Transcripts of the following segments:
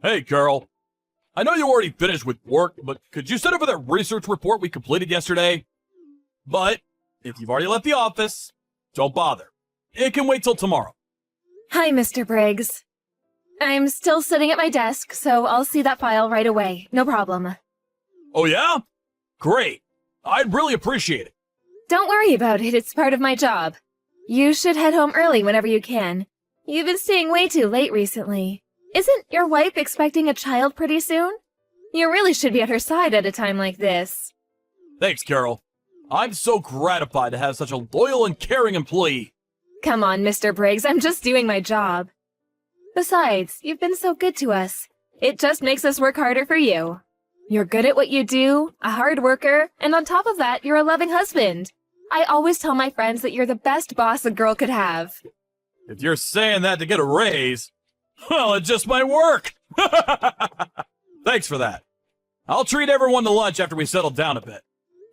Hey, Carol. I know you already finished with work, but could you send over that research report we completed yesterday? But if you've already left the office, don't bother. It can wait till tomorrow. Hi, Mr. Briggs. I'm still sitting at my desk, so I'll see that file right away. No problem. Oh, yeah? Great. I'd really appreciate it. Don't worry about it, it's part of my job. You should head home early whenever you can. You've been staying way too late recently. Isn't your wife expecting a child pretty soon? You really should be at her side at a time like this. Thanks, Carol. I'm so gratified to have such a loyal and caring employee. Come on, Mr. Briggs, I'm just doing my job. Besides, you've been so good to us. It just makes us work harder for you. You're good at what you do, a hard worker, and on top of that, you're a loving husband. I always tell my friends that you're the best boss a girl could have. If you're saying that to get a raise, well, it just might work. Thanks for that. I'll treat everyone to lunch after we settle down a bit.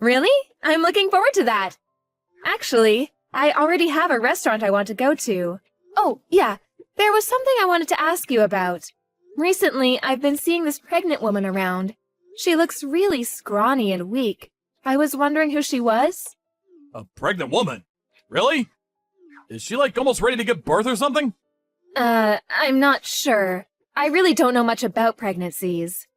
Really? I'm looking forward to that. Actually, I already have a restaurant I want to go to. Oh, yeah, there was something I wanted to ask you about. Recently, I've been seeing this pregnant woman around. She looks really scrawny and weak. I was wondering who she was? A pregnant woman? Really? Is she like almost ready to give birth or something? I'm not sure. I really don't know much about pregnancies.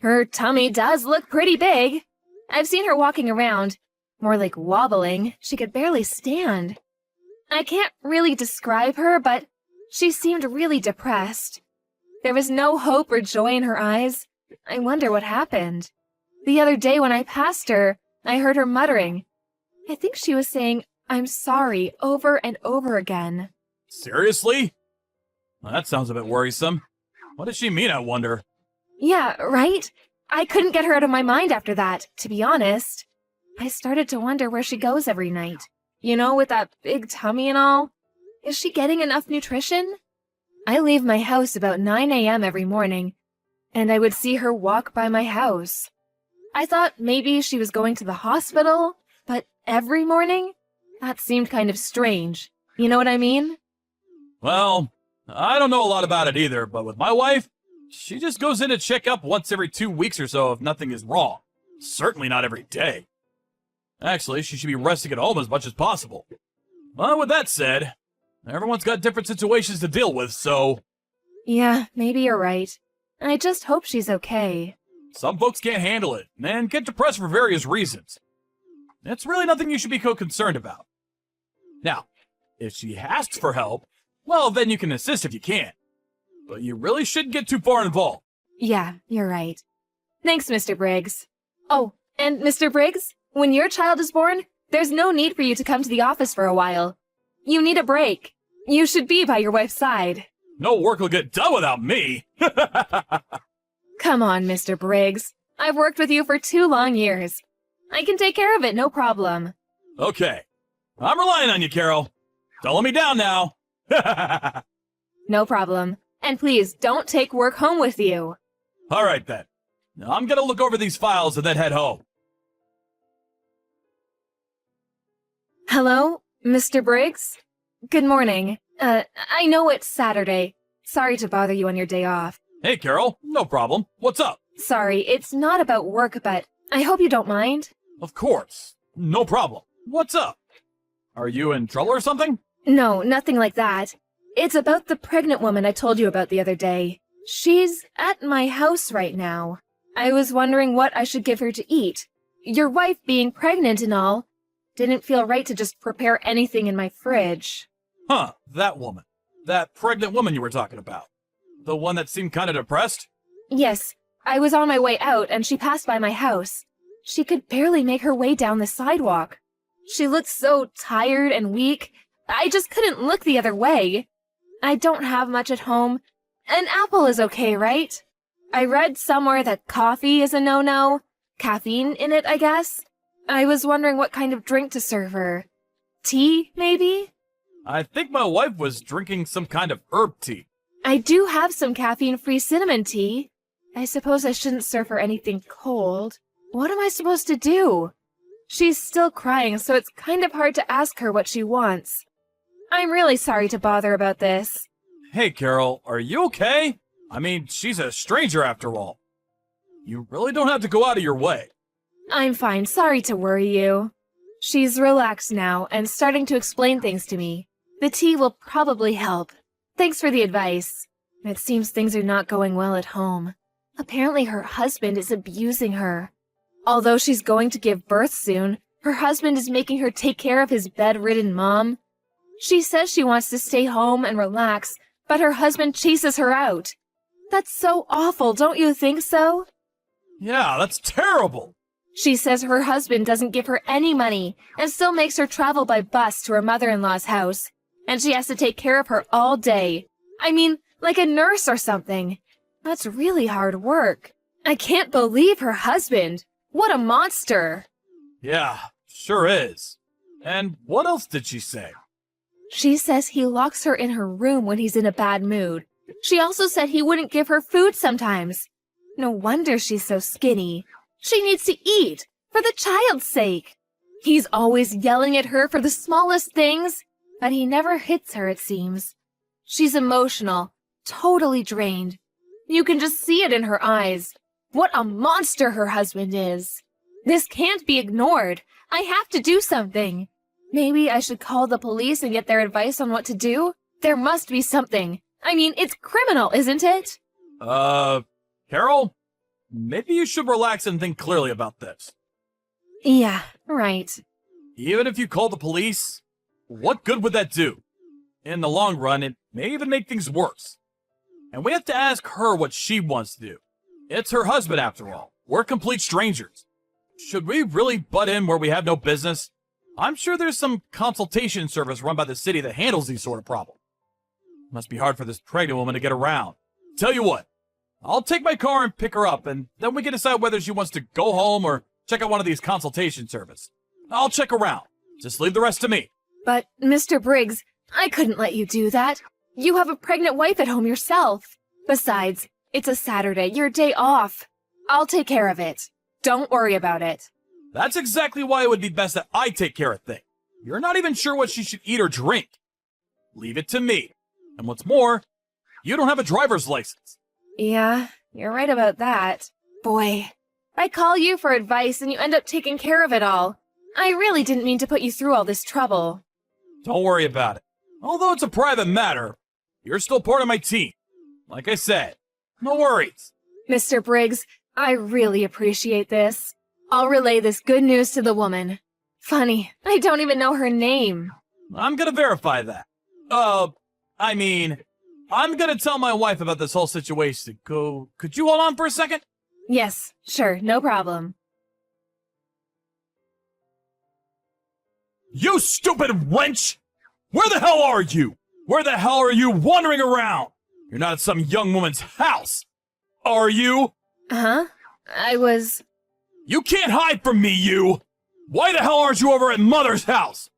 Her tummy does look pretty big. I've seen her walking around. More like wobbling. She could barely stand. I can't really describe her, but she seemed really depressed. There was no hope or joy in her eyes. I wonder what happened. The other day when I passed her, I heard her muttering. I think she was saying, "I'm sorry," over and over again. Seriously? Well, that sounds a bit worrisome. What does she mean, I wonder? Yeah, right? I couldn't get her out of my mind after that, to be honest. I started to wonder where she goes every night. You know, with that big tummy and all. Is she getting enough nutrition? I leave my house about 9 a.m. every morning, and I would see her walk by my house. I thought maybe she was going to the hospital, but every morning? That seemed kind of strange. You know what I mean? Well, I don't know a lot about it either, but with my wife, she just goes in to check up once every 2 weeks or so if nothing is wrong. Certainly not every day. Actually, she should be resting at home as much as possible. Well, with that said, everyone's got different situations to deal with, so... Yeah, maybe you're right. I just hope she's okay. Some folks can't handle it, and get depressed for various reasons. It's really nothing you should be concerned about. Now, if she asks for help, well, then you can assist if you can. But you really shouldn't get too far involved. Yeah, you're right. Thanks, Mr. Briggs. Oh, and Mr. Briggs, when your child is born, there's no need for you to come to the office for a while. You need a break. You should be by your wife's side. No work will get done without me. Come on, Mr. Briggs. I've worked with you for 2 long years. I can take care of it, no problem. Okay. I'm relying on you, Carol. Don't let me down now. No problem. And please, don't take work home with you. All right, then. I'm gonna look over these files and then head home. Hello, Mr. Briggs? Good morning. I know it's Saturday. Sorry to bother you on your day off. Hey, Carol. No problem. What's up? Sorry, it's not about work, but I hope you don't mind. Of course. No problem. What's up? Are you in trouble or something? No, nothing like that. It's about the pregnant woman I told you about the other day. She's at my house right now. I was wondering what I should give her to eat. Your wife being pregnant and all, didn't feel right to just prepare anything in my fridge. Huh, that woman. That pregnant woman you were talking about. The one that seemed kind of depressed? Yes, I was on my way out and she passed by my house. She could barely make her way down the sidewalk. She looked so tired and weak, I just couldn't look the other way. I don't have much at home. An apple is okay, right? I read somewhere that coffee is a no-no. Caffeine in it, I guess. I was wondering what kind of drink to serve her. Tea, maybe? I think my wife was drinking some kind of herb tea. I do have some caffeine-free cinnamon tea. I suppose I shouldn't serve her anything cold. What am I supposed to do? She's still crying, so it's kind of hard to ask her what she wants. I'm really sorry to bother about this. Hey, Carol, are you okay? I mean, she's a stranger after all. You really don't have to go out of your way. I'm fine, sorry to worry you. She's relaxed now and starting to explain things to me. The tea will probably help. Thanks for the advice. It seems things are not going well at home. Apparently her husband is abusing her. Although she's going to give birth soon, her husband is making her take care of his bedridden mom. She says she wants to stay home and relax, but her husband chases her out. That's so awful, don't you think so? Yeah, that's terrible. She says her husband doesn't give her any money and still makes her travel by bus to her mother-in-law's house, and she has to take care of her all day. I mean, like a nurse or something. That's really hard work. I can't believe her husband. What a monster. Yeah, sure is. And what else did she say? She says he locks her in her room when he's in a bad mood. She also said he wouldn't give her food sometimes. No wonder she's so skinny. She needs to eat, for the child's sake. He's always yelling at her for the smallest things, but he never hits her, it seems. She's emotional, totally drained. You can just see it in her eyes. What a monster her husband is. This can't be ignored. I have to do something. Maybe I should call the police and get their advice on what to do? There must be something. I mean, it's criminal, isn't it? Carol? Maybe you should relax and think clearly about this. Yeah, right. Even if you call the police, what good would that do? In the long run, it may even make things worse. And we have to ask her what she wants to do. It's her husband, after all. We're complete strangers. Should we really butt in where we have no business? I'm sure there's some consultation service run by the city that handles these sort of problems. Must be hard for this pregnant woman to get around. Tell you what, I'll take my car and pick her up, and then we can decide whether she wants to go home or check out one of these consultation services. I'll check around. Just leave the rest to me. But, Mr. Briggs, I couldn't let you do that. You have a pregnant wife at home yourself. Besides, it's a Saturday, your day off. I'll take care of it. Don't worry about it. That's exactly why it would be best that I take care of things. You're not even sure what she should eat or drink. Leave it to me. And what's more, you don't have a driver's license. Yeah, you're right about that. Boy, I call you for advice and you end up taking care of it all. I really didn't mean to put you through all this trouble. Don't worry about it. Although it's a private matter, you're still part of my team. Like I said, no worries. Mr. Briggs, I really appreciate this. I'll relay this good news to the woman. Funny, I don't even know her name. I'm gonna verify that. I'm gonna tell my wife about this whole situation. Could you hold on for a second? Yes, sure, no problem. You stupid wench! Where the hell are you? Where the hell are you wandering around? You're not at some young woman's house, are you? Huh? You can't hide from me, you! Why the hell aren't you over at Mother's house?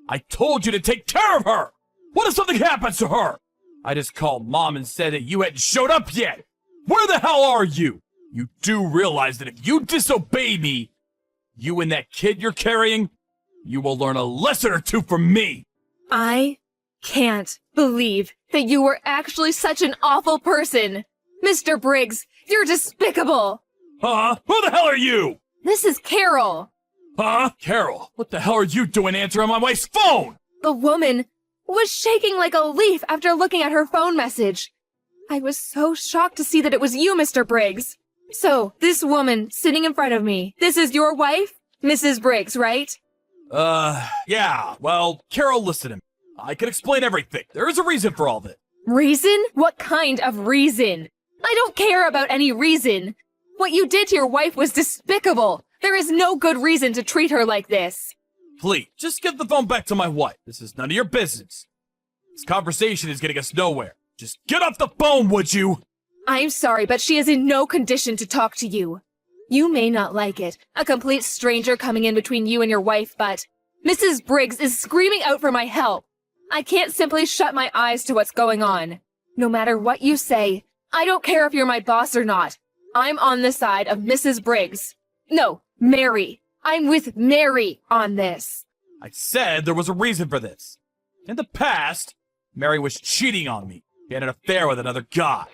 I told you to take care of her! What if something happens to her? I just called Mom and said that you hadn't showed up yet! Where the hell are you? You do realize that if you disobey me, you and that kid you're carrying, you will learn a lesson or two from me! I can't believe that you were actually such an awful person. Mr. Briggs, you're despicable! Huh? Who the hell are you? This is Carol. Huh? Carol, what the hell are you doing answering my wife's phone? The woman was shaking like a leaf after looking at her phone message. I was so shocked to see that it was you, Mr. Briggs. So, this woman sitting in front of me, this is your wife? Mrs. Briggs, right? Yeah. Well, Carol, listen to me. I can explain everything. There is a reason for all this. Reason? What kind of reason? I don't care about any reason. What you did to your wife was despicable. There is no good reason to treat her like this. Please, just give the phone back to my wife. This is none of your business. This conversation is getting us nowhere. Just get off the phone, would you? I'm sorry, but she is in no condition to talk to you. You may not like it, a complete stranger coming in between you and your wife, but Mrs. Briggs is screaming out for my help. I can't simply shut my eyes to what's going on. No matter what you say, I don't care if you're my boss or not. I'm on the side of Mrs. Briggs. No, Mary. I'm with Mary on this. I said there was a reason for this. In the past, Mary was cheating on me. She had an affair with another guy.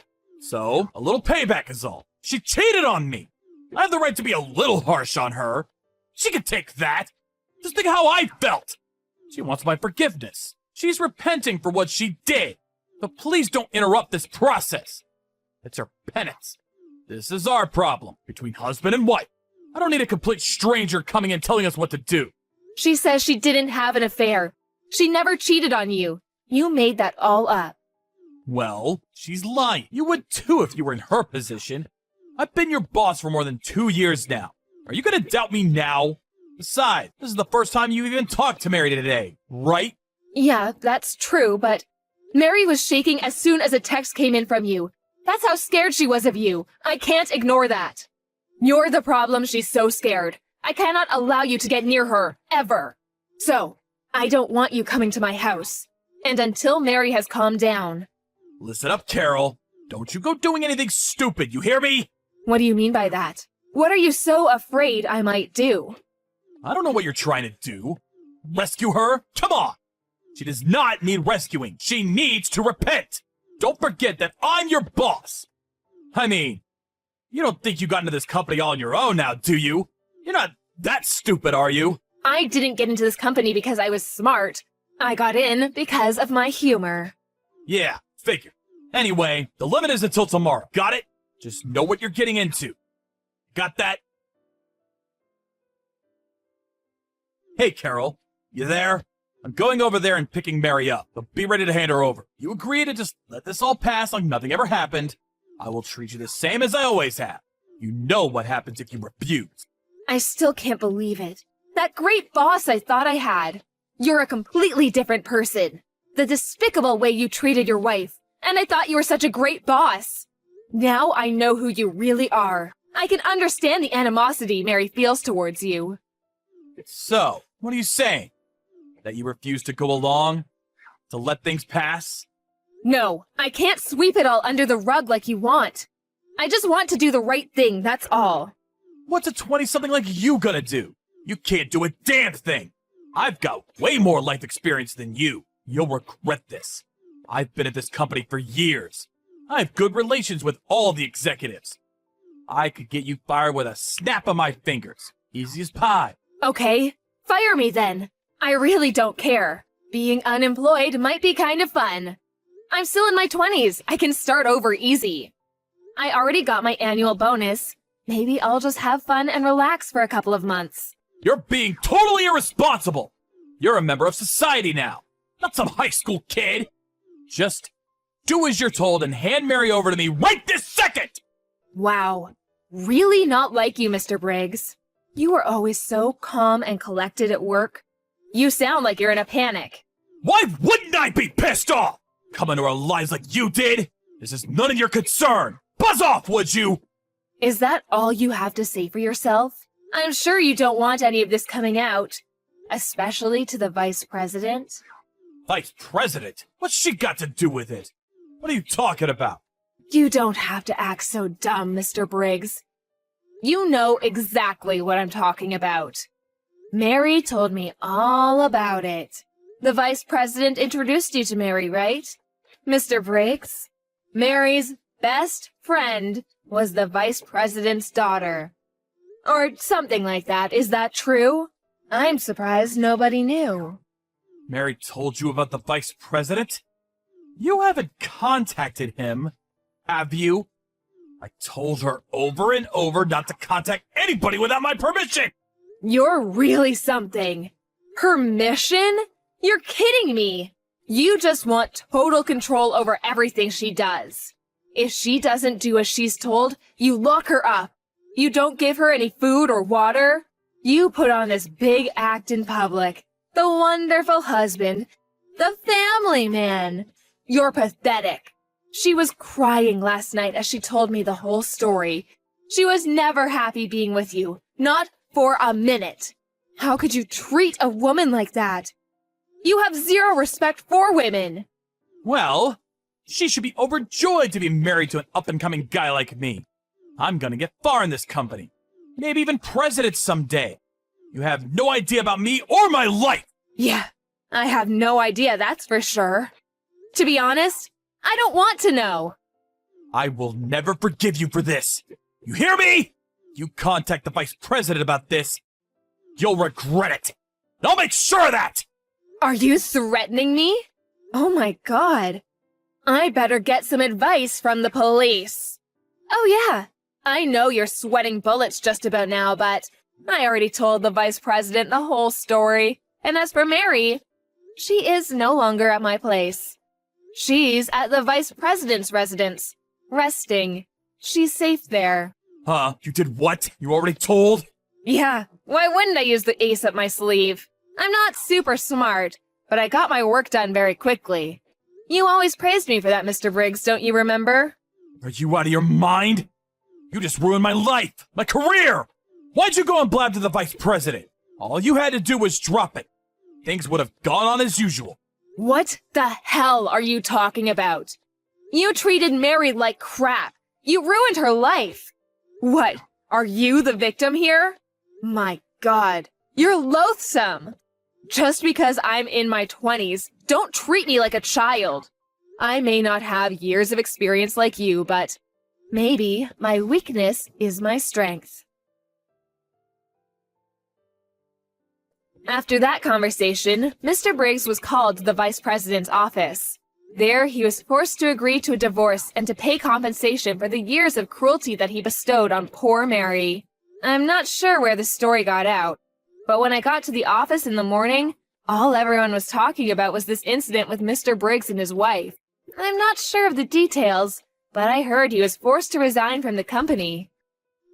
So, a little payback is all. She cheated on me. I have the right to be a little harsh on her. She can take that. Just think how I felt. She wants my forgiveness. She's repenting for what she did. But please don't interrupt this process. It's her penance. This is our problem, between husband and wife. I don't need a complete stranger coming in telling us what to do. She says she didn't have an affair. She never cheated on you. You made that all up. Well, she's lying. You would too if you were in her position. I've been your boss for more than 2 years now. Are you gonna doubt me now? Besides, this is the first time you even talked to Mary today, right? Yeah, that's true, but Mary was shaking as soon as a text came in from you. That's how scared she was of you. I can't ignore that. You're the problem. She's so scared. I cannot allow you to get near her, ever. So, I don't want you coming to my house. And until Mary has calmed down. Listen up, Carol. Don't you go doing anything stupid, you hear me? What do you mean by that? What are you so afraid I might do? I don't know what you're trying to do. Rescue her? Come on! She does not need rescuing. She needs to repent. Don't forget that I'm your boss. I mean, you don't think you got into this company all on your own now, do you? You're not that stupid, are you? I didn't get into this company because I was smart. I got in because of my humor. Yeah, figure. Anyway, the limit is until tomorrow. Got it? Just know what you're getting into. Got that? Hey, Carol. You there? I'm going over there and picking Mary up, but be ready to hand her over. You agree to just let this all pass like nothing ever happened. I will treat you the same as I always have. You know what happens if you refuse. I still can't believe it. That great boss I thought I had. You're a completely different person. The despicable way you treated your wife. And I thought you were such a great boss. Now I know who you really are. I can understand the animosity Mary feels towards you. So, what are you saying? That you refuse to go along? To let things pass? No, I can't sweep it all under the rug like you want. I just want to do the right thing, that's all. What's a 20-something like you gonna do? You can't do a damn thing. I've got way more life experience than you. You'll regret this. I've been at this company for years. I have good relations with all the executives. I could get you fired with a snap of my fingers. Easy as pie. Okay, fire me then. I really don't care. Being unemployed might be kind of fun. I'm still in my 20s. I can start over easy. I already got my annual bonus. Maybe I'll just have fun and relax for a couple of months. You're being totally irresponsible. You're a member of society now, not some high school kid. Just do as you're told and hand Mary over to me right this second! Wow. Really not like you, Mr. Briggs. You were always so calm and collected at work. You sound like you're in a panic. Why wouldn't I be pissed off? Coming to our lives like you did? This is none of your concern. Buzz off, would you? Is that all you have to say for yourself? I'm sure you don't want any of this coming out. Especially to the vice president. Vice president? What's she got to do with it? What are you talking about? You don't have to act so dumb, Mr. Briggs. You know exactly what I'm talking about. Mary told me all about it. The vice president introduced you to Mary, right? Mr. Briggs? Mary's best friend was the vice president's daughter. Or something like that. Is that true? I'm surprised nobody knew. Mary told you about the vice president? You haven't contacted him, have you? I told her over and over not to contact anybody without my permission! You're really something. Permission? You're kidding me. You just want total control over everything she does. If she doesn't do as she's told, you lock her up. You don't give her any food or water. You put on this big act in public. The wonderful husband. The family man. You're pathetic. She was crying last night as she told me the whole story. She was never happy being with you. Not for a minute. How could you treat a woman like that? You have zero respect for women. Well, she should be overjoyed to be married to an up-and-coming guy like me. I'm gonna get far in this company. Maybe even president someday. You have no idea about me or my life! Yeah, I have no idea, that's for sure. To be honest, I don't want to know. I will never forgive you for this. You hear me? You contact the vice president about this. You'll regret it. And I'll make sure of that. Are you threatening me? Oh my god. I better get some advice from the police. Oh yeah, I know you're sweating bullets just about now, but I already told the vice president the whole story. And as for Mary, she is no longer at my place. She's at the vice president's residence, resting. She's safe there. Huh? You did what? You already told? Yeah, why wouldn't I use the ace up my sleeve? I'm not super smart, but I got my work done very quickly. You always praised me for that, Mr. Briggs, don't you remember? Are you out of your mind? You just ruined my life, my career! Why'd you go and blab to the vice president? All you had to do was drop it. Things would have gone on as usual. What the hell are you talking about? You treated Mary like crap. You ruined her life. What, are you the victim here? My god, you're loathsome. Just because I'm in my 20s, don't treat me like a child. I may not have years of experience like you, but maybe my weakness is my strength. After that conversation, Mr. Briggs was called to the vice president's office. There, he was forced to agree to a divorce and to pay compensation for the years of cruelty that he bestowed on poor Mary. I'm not sure where the story got out, but when I got to the office in the morning, all everyone was talking about was this incident with Mr. Briggs and his wife. I'm not sure of the details, but I heard he was forced to resign from the company.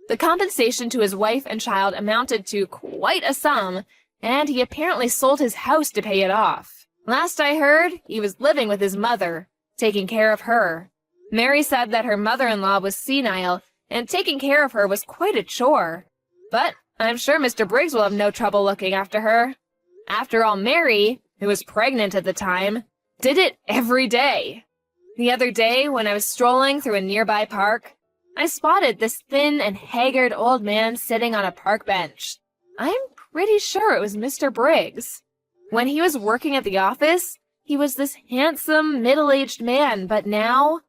The compensation to his wife and child amounted to quite a sum, and he apparently sold his house to pay it off. Last I heard, he was living with his mother, taking care of her. Mary said that her mother-in-law was senile, and taking care of her was quite a chore. But I'm sure Mr. Briggs will have no trouble looking after her. After all, Mary, who was pregnant at the time, did it every day. The other day, when I was strolling through a nearby park, I spotted this thin and haggard old man sitting on a park bench. I'm pretty sure it was Mr. Briggs. When he was working at the office, he was this handsome, middle-aged man, but now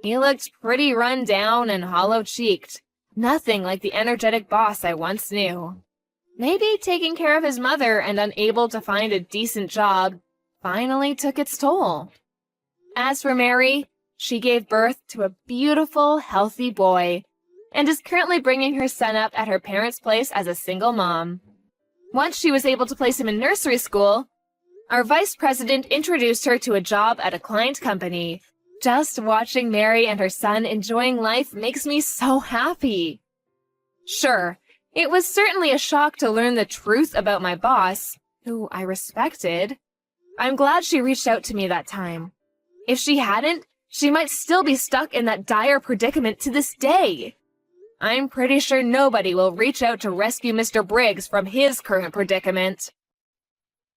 he looked pretty run down and hollow-cheeked. Nothing like the energetic boss I once knew. Maybe taking care of his mother and unable to find a decent job finally took its toll. As for Mary, she gave birth to a beautiful, healthy boy and is currently bringing her son up at her parents' place as a single mom. Once she was able to place him in nursery school, our vice president introduced her to a job at a client company. Just watching Mary and her son enjoying life makes me so happy. Sure, it was certainly a shock to learn the truth about my boss, who I respected. I'm glad she reached out to me that time. If she hadn't, she might still be stuck in that dire predicament to this day. I'm pretty sure nobody will reach out to rescue Mr. Briggs from his current predicament.